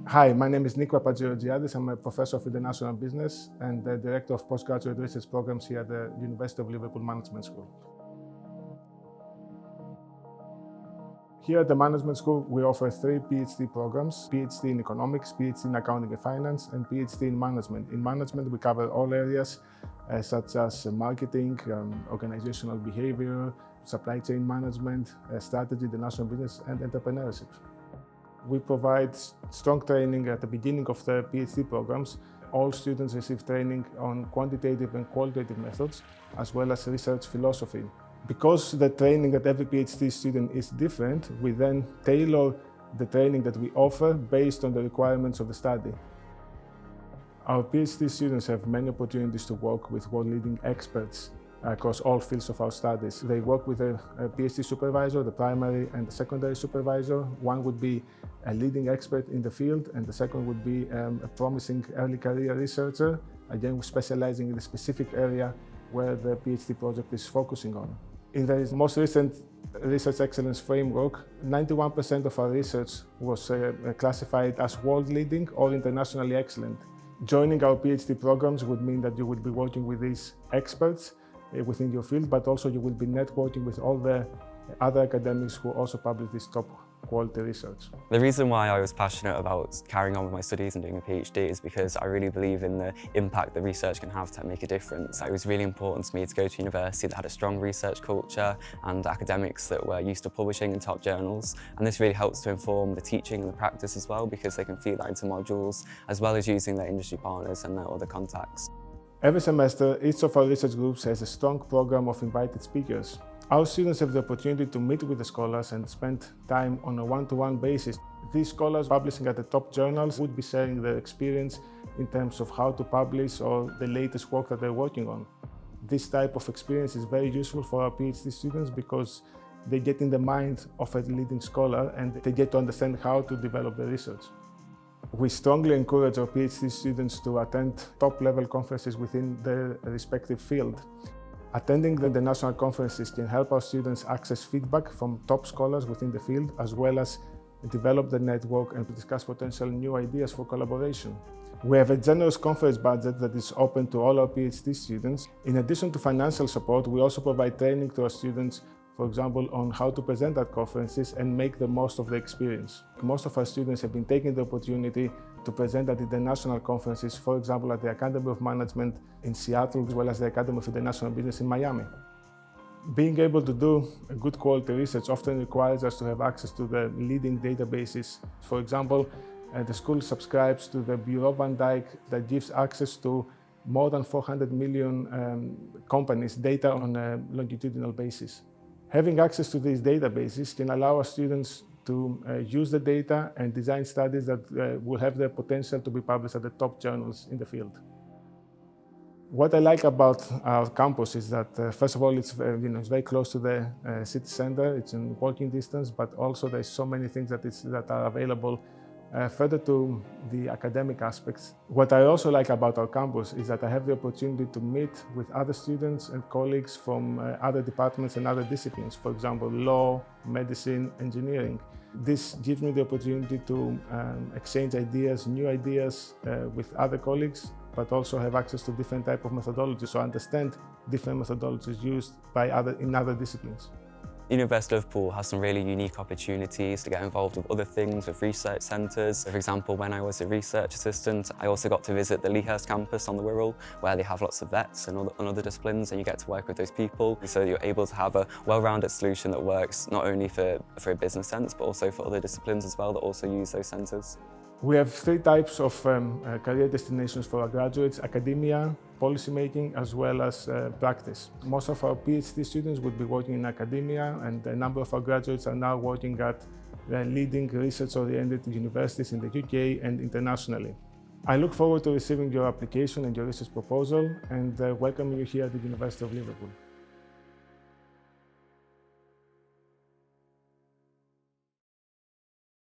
Hi, my name is Nico Papageorgiadis. I'm a professor of international business and the director of postgraduate research programs here at the University of Liverpool Management School. Here at the Management School, we offer 3 PhD programs: PhD in economics, PhD in accounting and finance, and PhD in management. In management, we cover all areas such as marketing, organizational behavior, supply chain management, strategy, international business, and entrepreneurship. We provide strong training at the beginning of the PhD programs. All students receive training on quantitative and qualitative methods, as well as research philosophy. Because the training at every PhD student is different, we then tailor the training that we offer based on the requirements of the study. Our PhD students have many opportunities to work with world-leading experts across all fields of our studies. They work with a PhD supervisor, the primary and the secondary supervisor. One would be a leading expert in the field, and the second would be a promising early career researcher, again specializing in the specific area where the PhD project is focusing on. In the most recent Research Excellence Framework, 91% of our research was classified as world-leading or internationally excellent. Joining our PhD programs would mean that you would be working with these experts within your field, but also you will be networking with all the other academics who also publish this top quality research. The reason why I was passionate about carrying on with my studies and doing a PhD is because I really believe in the impact that research can have to make a difference. It was really important to me to go to a university that had a strong research culture and academics that were used to publishing in top journals. And this really helps to inform the teaching and the practice as well, because they can feed that into modules, as well as using their industry partners and their other contacts. Every semester, each of our research groups has a strong program of invited speakers. Our students have the opportunity to meet with the scholars and spend time on a one-to-one basis. These scholars publishing at the top journals would be sharing their experience in terms of how to publish or the latest work that they're working on. This type of experience is very useful for our PhD students because they get in the mind of a leading scholar and they get to understand how to develop the research. We strongly encourage our PhD students to attend top-level conferences within their respective field. Attending the national conferences can help our students access feedback from top scholars within the field, as well as develop the network and discuss potential new ideas for collaboration. We have a generous conference budget that is open to all our PhD students. In addition to financial support, we also provide training to our students, for example, on how to present at conferences and make the most of the experience. Most of our students have been taking the opportunity to present at international conferences, for example, at the Academy of Management in Seattle, as well as the Academy of International Business in Miami. Being able to do good quality research often requires us to have access to the leading databases. For example, the school subscribes to the Bureau van Dijk that gives access to more than 400 million companies' data on a longitudinal basis. Having access to these databases can allow our students to use the data and design studies that will have the potential to be published at the top journals in the field. What I like about our campus is that, first of all, it's very close to the city center. It's in walking distance, but also there's so many things that are available further to the academic aspects. What I also like about our campus is that I have the opportunity to meet with other students and colleagues from other departments and other disciplines, for example, law, medicine, engineering. This gives me the opportunity to exchange ideas, new ideas with other colleagues, but also have access to different types of methodologies, so understand different methodologies used in other disciplines. University of Liverpool has some really unique opportunities to get involved with other things, with research centres. For example, when I was a research assistant, I also got to visit the Lea campus on the Wirral, where they have lots of vets and other disciplines, and you get to work with those people. So you're able to have a well-rounded solution that works not only for a business sense, but also for other disciplines as well that also use those centres. We have 3 types of career destinations for our graduates: academia, policymaking, as well as practice. Most of our PhD students would be working in academia, and a number of our graduates are now working at leading research-oriented universities in the UK and internationally. I look forward to receiving your application and your research proposal and welcoming you here at the University of Liverpool.